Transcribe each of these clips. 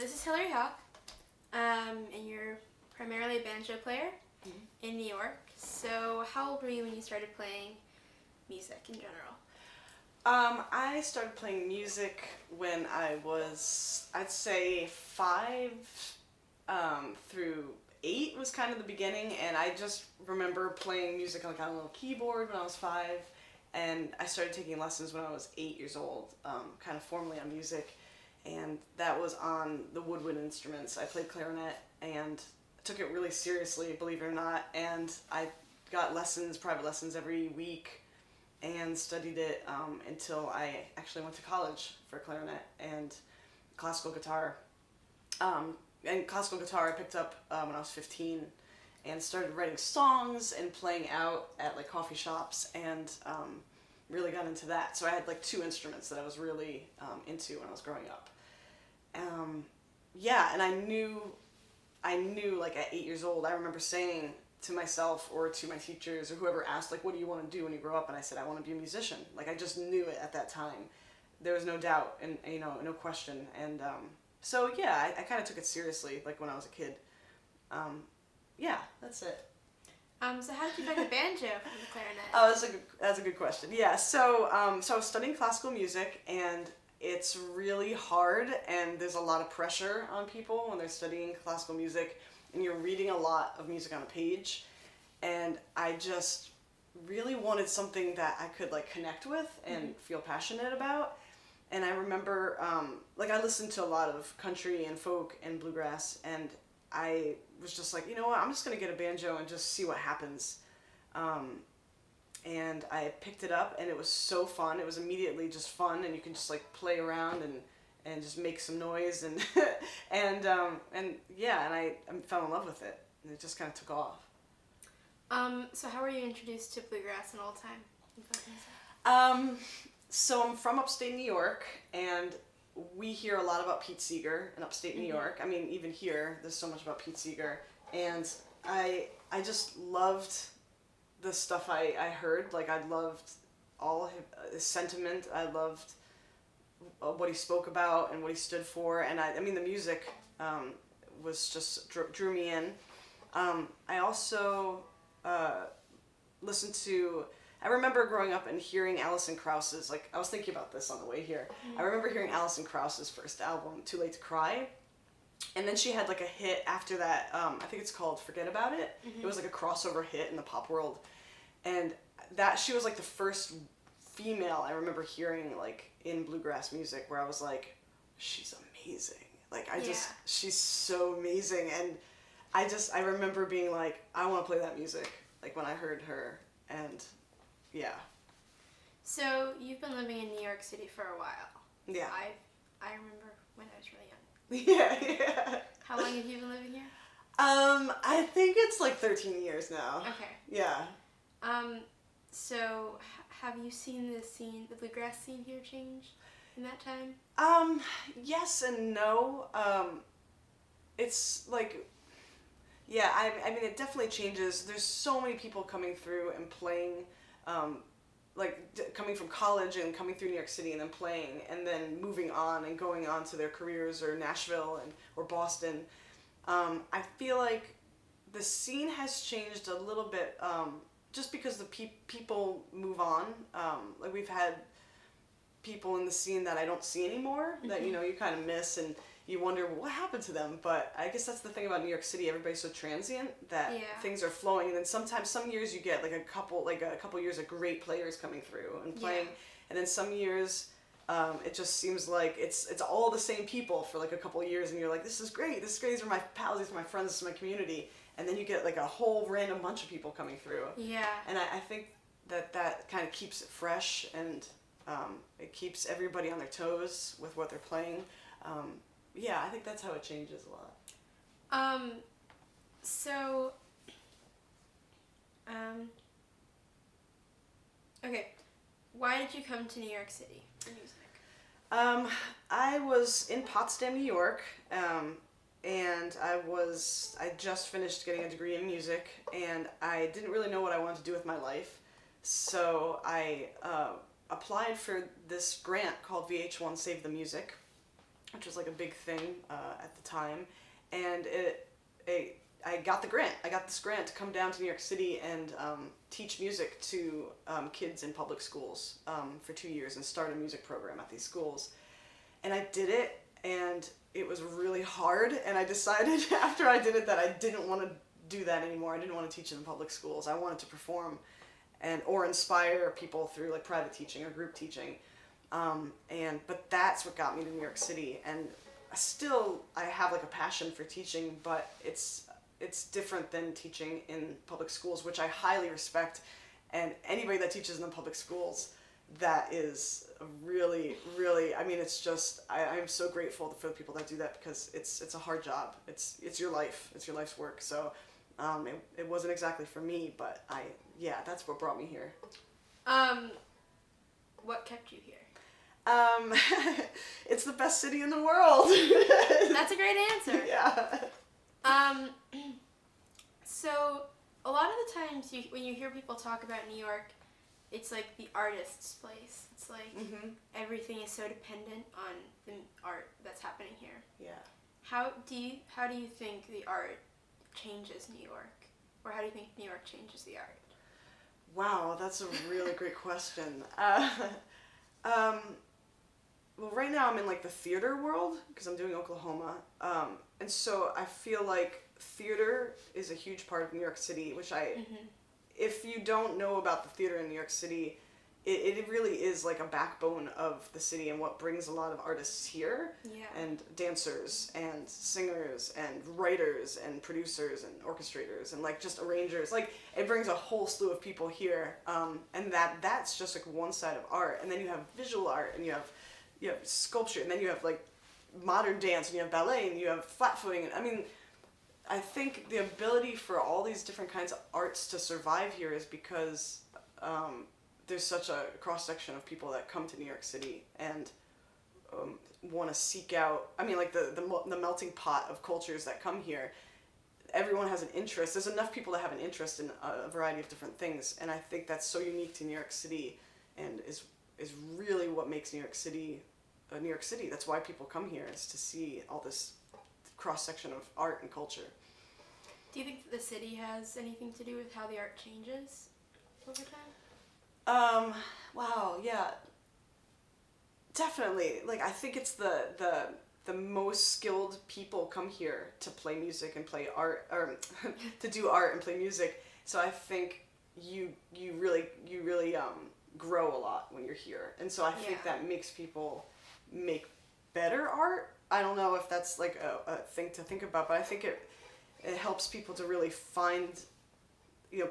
this is Hilary Hawke, and you're primarily a banjo player in New York. So how old were you when you started playing music in general? I started playing music when I was, I'd say 5 through 8 was kind of the beginning, and I just remember playing music like on a little keyboard when I was 5, and I started taking lessons when I was 8 years old, kind of formally on music, and that was on the woodwind instruments. I played clarinet and took it really seriously, believe it or not, and I got lessons, private lessons every week, and studied it until I actually went to college for clarinet and classical guitar. And classical guitar I picked up when I was 15 and started writing songs and playing out at like coffee shops and really got into that. So I had like 2 instruments that I was really into when I was growing up. Yeah, and I knew like at 8 years old, I remember saying to myself or to my teachers or whoever asked, like, what do you want to do when you grow up? And I said, I want to be a musician. Like, I just knew it at that time. There was no doubt and, no question. And so, yeah, I kind of took it seriously, like, when I was a kid. Yeah, that's it. So how did you find the banjo and the clarinet? Oh, that's a good question. Yeah, so I was studying classical music, and it's really hard, and there's a lot of pressure on people when they're studying classical music, and you're reading a lot of music on a page, and I just really wanted something that I could like connect with and feel passionate about. And I remember, like, I listened to a lot of country and folk and bluegrass, and I was just like, you know what, I'm just gonna get a banjo and just see what happens. And I picked it up, and it was so fun. It was immediately just fun, and you can just like play around and just make some noise and and yeah, and I fell in love with it, and it just kind of took off. So how were you introduced to bluegrass and old time? So I'm from upstate New York, and we hear a lot about Pete Seeger in upstate New York. I mean, even here, there's so much about Pete Seeger, and I just loved the stuff I heard. Like, I loved all his sentiment. I loved what he spoke about and what he stood for, and I mean the music was just drew me in. I also listened to, I remember growing up and hearing Alison Krauss's, like, I was thinking about this on the way here. I remember hearing Alison Krauss's first album, Too Late to Cry, and then she had like a hit after that, I think it's called Forget About It. It was like a crossover hit in the pop world, and that she was like the first female I remember hearing like in bluegrass music where I was like, she's amazing. Like, she's so amazing, and I remember being like, I want to play that music, like when I heard her, and yeah. So you've been living in New York City for a while. Yeah. I remember when I was really young. Yeah. How long have you been living here? I think it's like 13 years now. Okay. Yeah. So have you seen the bluegrass scene here change in that time? Yes and no. It's like, yeah, I mean, it definitely changes. There's so many people coming through and playing, coming from college and coming through New York City and then playing and then moving on and going on to their careers, or Nashville or Boston. I feel like the scene has changed a little bit, just because the people move on. Like, we've had people in the scene that I don't see anymore, that, you kind of miss, and you wonder what happened to them. But I guess that's the thing about New York City. Everybody's so transient that things are flowing, and then sometimes some years you get a couple years of great players coming through and playing, and then some years it just seems like it's all the same people for like a couple of years, and you're like, this is great, these are my pals, these are my friends, this is my community, and then you get like a whole random bunch of people coming through. Yeah. And I think that kind of keeps it fresh, and it keeps everybody on their toes with what they're playing. Yeah, I think that's how it changes a lot. Okay, why did you come to New York City for music? I was in Potsdam, New York, and I just finished getting a degree in music, and I didn't really know what I wanted to do with my life, so I applied for this grant called VH1 Save the Music which was like a big thing at the time. And I got the grant. I got this grant to come down to New York City and teach music to kids in public schools for 2 years and start a music program at these schools. And I did it, and it was really hard. And I decided after I did it that I didn't want to do that anymore. I didn't want to teach in public schools. I wanted to perform or inspire people through like private teaching or group teaching. But that's what got me to New York City. And I have like a passion for teaching, but it's different than teaching in public schools, which I highly respect. And anybody that teaches in the public schools, that is really, really, I mean, it's just, I'm so grateful for the people that do that, because it's a hard job. It's your life. It's your life's work. So it wasn't exactly for me, but that's what brought me here. What kept you here? It's the best city in the world. That's a great answer. Yeah. So a lot of the times when you hear people talk about New York, it's like the artist's place. It's like everything is so dependent on the art that's happening here. Yeah. How do you think the art changes New York? Or how do you think New York changes the art? Wow, that's a really great question. Well, right now I'm in like the theater world because I'm doing Oklahoma. And so I feel like theater is a huge part of New York City, which if you don't know about the theater in New York City, it really is like a backbone of the city and what brings a lot of artists here. Yeah. And dancers and singers and writers and producers and orchestrators and like just arrangers. Like it brings a whole slew of people here. And that's just like one side of art. And then you have visual art and you have sculpture, and then you have like modern dance, and you have ballet, and you have flat footing. And I mean, I think the ability for all these different kinds of arts to survive here is because there's such a cross-section of people that come to New York City and want to seek out, I mean, like the melting pot of cultures that come here. Everyone has an interest. There's enough people that have an interest in a variety of different things, and I think that's so unique to New York City and is really what makes New York City New York City. That's why people come here, is to see all this cross-section of art and culture. Do you think that the city has anything to do with how the art changes over time? Wow, yeah. Definitely. Like, I think it's the most skilled people come here to play music and play art, or to do art and play music. So I think you really grow a lot when you're here. And so I think that makes people make better art. I don't know if that's like a thing to think about, but I think it helps people to really find,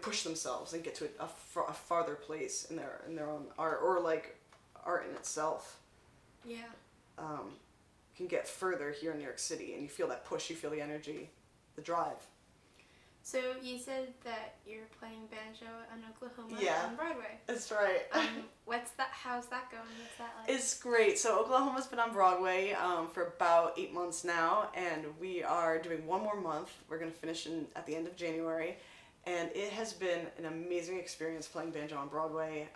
push themselves and get to a farther place in their own art, or like art in itself. Yeah. Can get further here in New York City, and you feel that push, you feel the energy, the drive. So you said that you're playing banjo in Oklahoma on Broadway. That's right. How's that going? What's that like? It's great. So Oklahoma's been on Broadway for about 8 months now, and we are doing one more month. We're going to finish at the end of January, and it has been an amazing experience playing banjo on Broadway,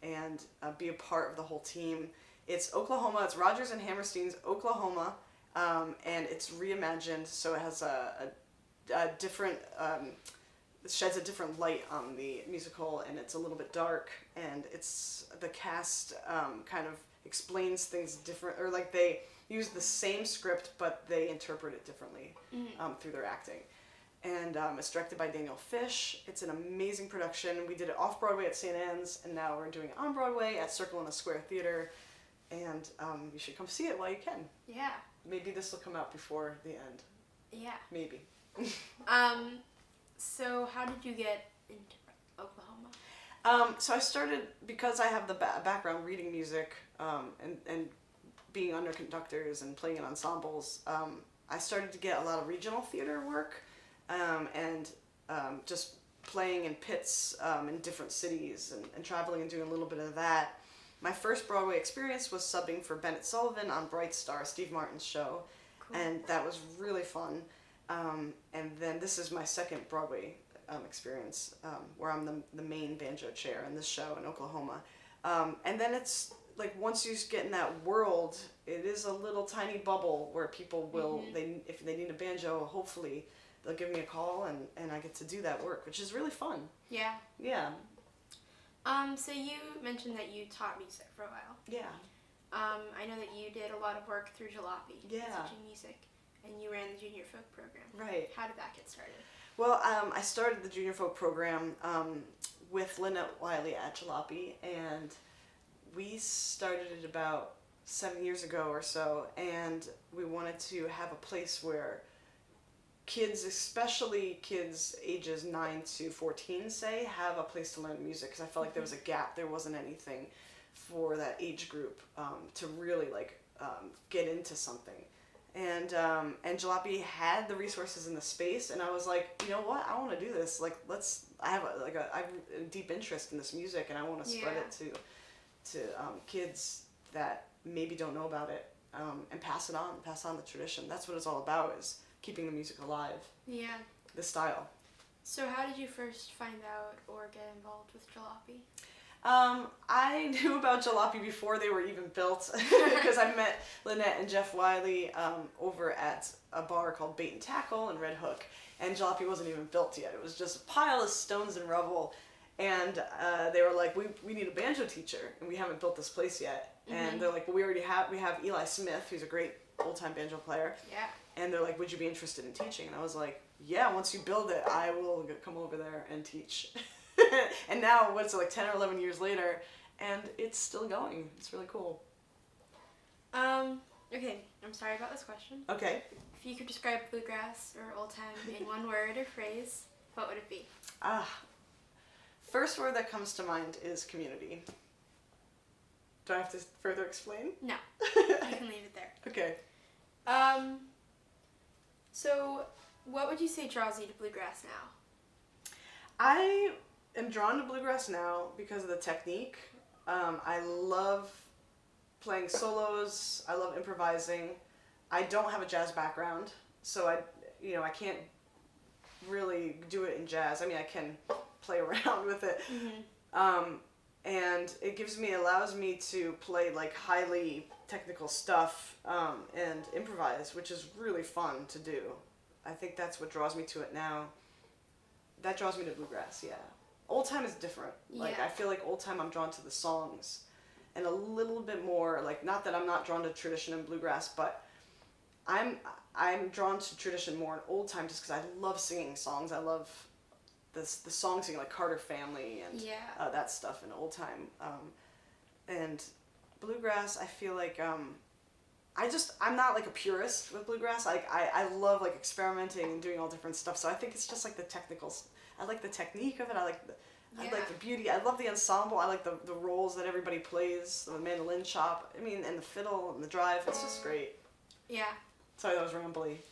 and be a part of the whole team. It's Oklahoma. It's Rodgers and Hammerstein's Oklahoma, and it's reimagined, so it has a different, sheds a different light on the musical, and it's a little bit dark, and the cast kind of explains things different, or like they use the same script but they interpret it differently through their acting. And it's directed by Daniel Fish. It's an amazing production. We did it off Broadway at St. Anne's, and now we're doing it on Broadway at Circle in the Square Theater, and you should come see it while you can. Yeah. Maybe this will come out before the end. Yeah. Maybe. So how did you get into Oklahoma? So I started, because I have the background reading music and being under conductors and playing in ensembles. I started to get a lot of regional theater work and just playing in pits in different cities and traveling and doing a little bit of that. My first Broadway experience was subbing for Bennett Sullivan on Bright Star, Steve Martin's show. Cool. And that was really fun. And then this is my second Broadway where I'm the main banjo chair in this show in Oklahoma. And then it's like once you get in that world, it is a little tiny bubble where people will, if they need a banjo, hopefully they'll give me a call and I get to do that work, which is really fun. Yeah. Yeah. So you mentioned that you taught music for a while. Yeah. I know that you did a lot of work through Jalopy, Yeah. teaching music, and you ran the junior folk program. Right. How did that get started? Well, I started the junior folk program with Lynette Wiley at Jalopy, and we started it about 7 years ago or so, and we wanted to have a place where kids, especially kids ages 9 to 14, say, have a place to learn music, because I felt like there was a gap. There wasn't anything for that age group to really get into something. And Jalopy had the resources in the space, and I was like, you know what, I want to do this. Like, I have a deep interest in this music, and I want to spread it to kids that maybe don't know about it, and pass on the tradition. That's what it's all about, is keeping the music alive. Yeah. The style. So how did you first find out or get involved with Jalopy? I knew about Jalopy before they were even built, because I met Lynette and Jeff Wiley over at a bar called Bait and Tackle in Red Hook, and Jalopy wasn't even built yet. It was just a pile of stones and rubble, and they were like, we need a banjo teacher, and we haven't built this place yet. And they're like, well, we have Eli Smith, who's a great old-time banjo player. Yeah. And they're like, would you be interested in teaching? And I was like, yeah, once you build it, I will come over there and teach. And now, 10 or 11 years later, and it's still going. It's really cool. Okay, I'm sorry about this question. Okay. If you could describe bluegrass or old time in one word or phrase, what would it be? First word that comes to mind is community. Do I have to further explain? No. You can leave it there. Okay. So, what would you say draws you to bluegrass now? I am drawn to bluegrass now because of the technique. I love playing solos. I love improvising. I don't have a jazz background, so I can't really do it in jazz. I mean, I can play around with it. And it allows me to play highly technical stuff and improvise, which is really fun to do. I think that's what draws me to it now. That draws me to bluegrass, yeah. Old time is different. I feel like old time I'm drawn to the songs and a little bit more, not that I'm not drawn to tradition and bluegrass, but I'm drawn to tradition more in old time just because I love singing songs. I love the song singing, like Carter Family and that stuff in old time. And bluegrass, I feel like I'm not a purist with bluegrass. I love experimenting and doing all different stuff. So I think it's just the technicals. I like the technique of it. I like the beauty. I love the ensemble. I like the roles that everybody plays. The mandolin chop. I mean, and the fiddle and the drive. It's just great. Yeah. Sorry, that was rambly.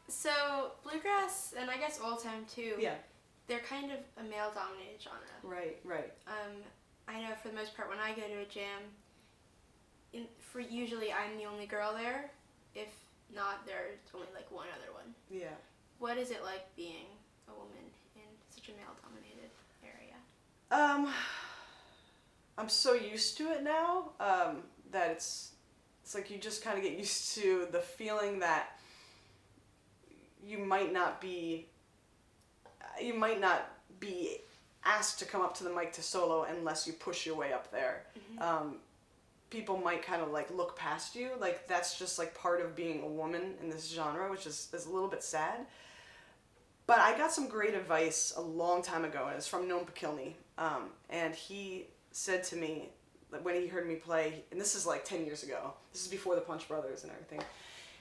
So bluegrass and I guess old time too. Yeah. They're kind of a male-dominated genre. Right. I know for the most part when I go to a jam, usually I'm the only girl there. If not, there's only one other one. Yeah. What is it like being a woman in such a male-dominated area? I'm so used to it now that it's you just kind of get used to the feeling that you might not be asked to come up to the mic to solo unless you push your way up there. People might kind of look past you. That's just part of being a woman in this genre, which is a little bit sad. But I got some great advice a long time ago, and it's from Noam Pakilny. And he said to me, when he heard me play, and this is 10 years ago, this is before the Punch Brothers and everything,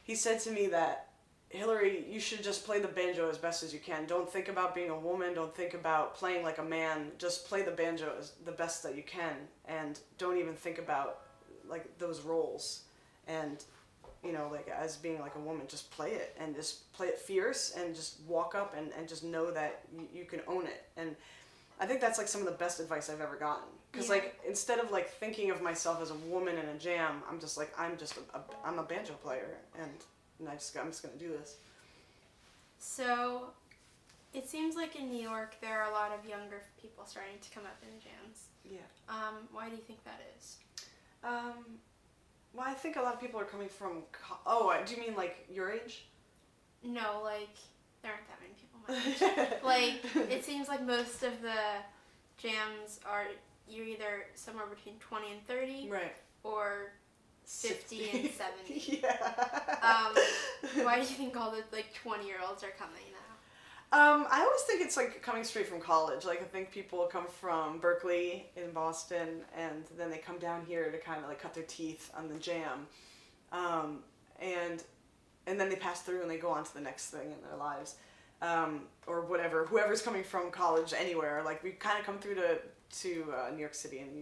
he said to me that, Hilary, you should just play the banjo as best as you can. Don't think about being a woman. Don't think about playing like a man. Just play the banjo as the best that you can, and don't even think about those roles. And as being a woman, just play it and just play it fierce and just walk up and just know that you can own it. And I think that's some of the best advice I've ever gotten. Because instead of thinking of myself as a woman in a jam, I'm just I'm a banjo player and I'm just gonna do this. So, It seems like in New York there are a lot of younger people starting to come up in jams. Yeah. Why do you think that is? Well, I think a lot of people are coming from. Do you mean like your age? No, like there aren't that many people my age. Like it seems like most of the jams are you're either somewhere between 20 and 30, right, or 50 and 70. Yeah. Why do you think all the like 20-year-olds are coming now? I always think it's like coming straight from college. Like I think people come from Berkeley in Boston, and then they come down here to kind of like cut their teeth on the jam, and then they pass through and they go on to the next thing in their lives, or whatever. Whoever's coming from college anywhere, like we kind of come through to New York City, and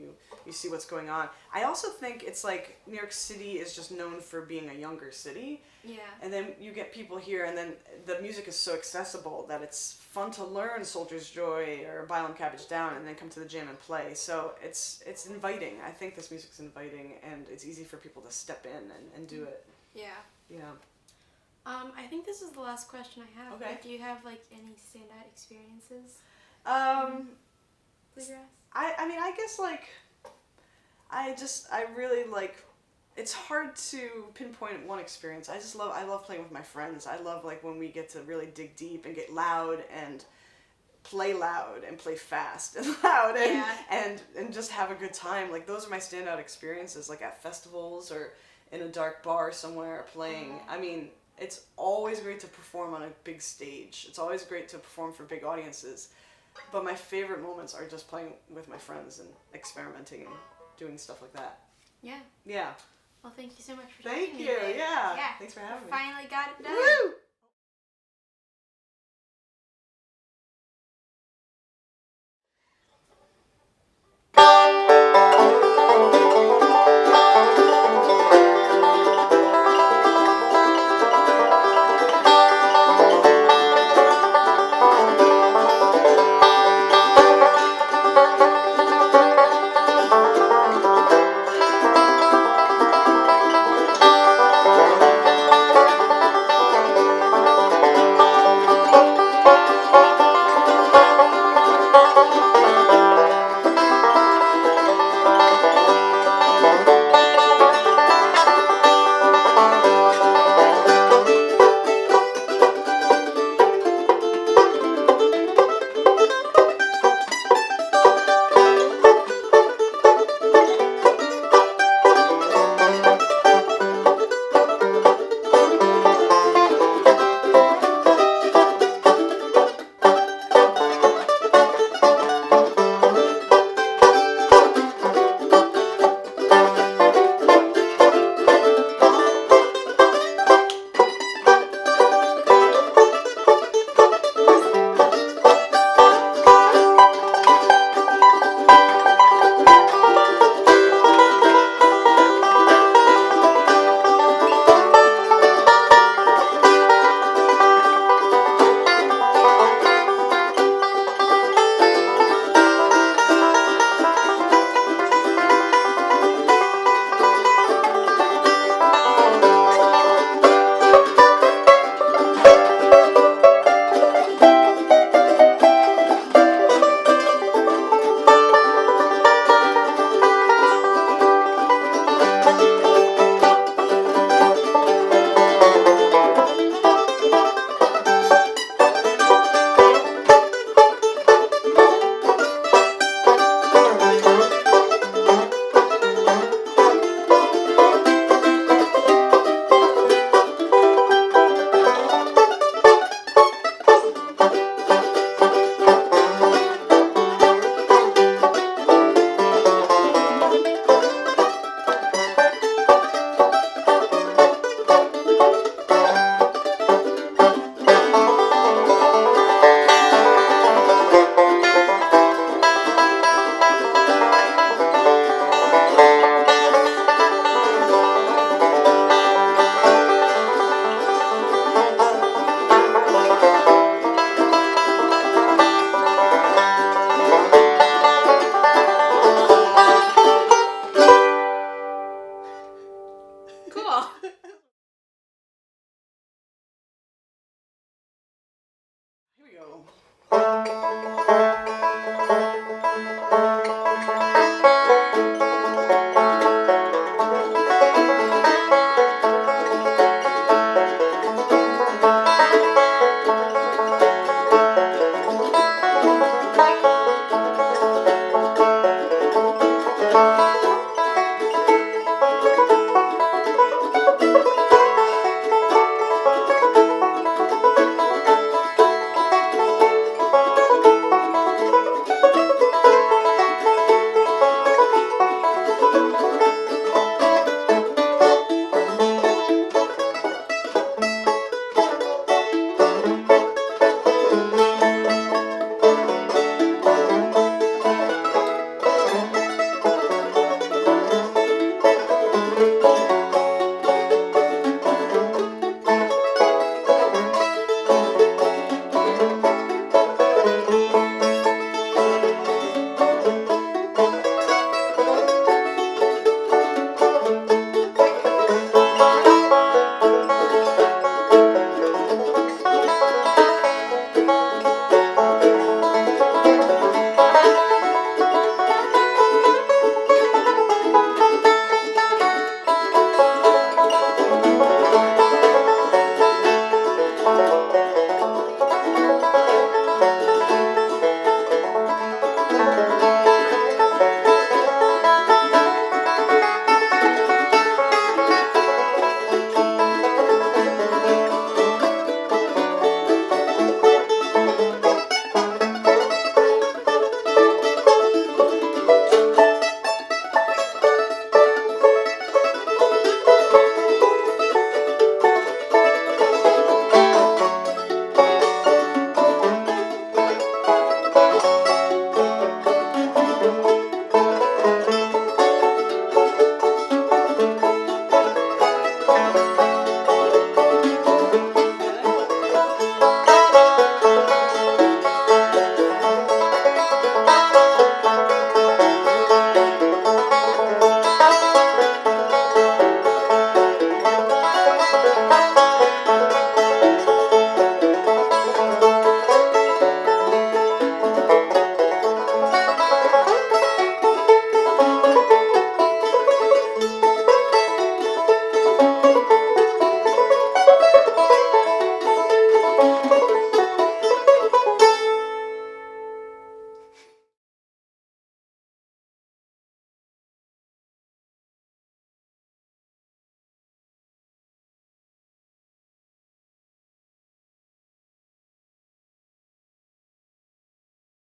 you see what's going on. I also think it's like New York City is just known for being a younger city. Yeah. And then you get people here, and then the music is so accessible that it's fun to learn Soldier's Joy or Bile and Cabbage Down, and then come to the jam and play. So it's inviting. I think this music's inviting, and it's easy for people to step in and do it. Yeah. Yeah. I think this is the last question I have. Okay. Like, do you have like any standout experiences? Bluegrass? I mean, I guess like, I really like, it's hard to pinpoint one experience. I love playing with my friends. I love like when we get to really dig deep and get loud and play fast and loud and just have a good time. Like those are my standout experiences, like at festivals or in a dark bar somewhere playing. I mean, it's always great to perform on a big stage. It's always great to perform for big audiences. But my favorite moments are just playing with my friends and experimenting and doing stuff like that. Yeah. Yeah. Well, thank you so much for Thank talking you. to me. Yeah. Thanks for having me. Finally got it done. Woo!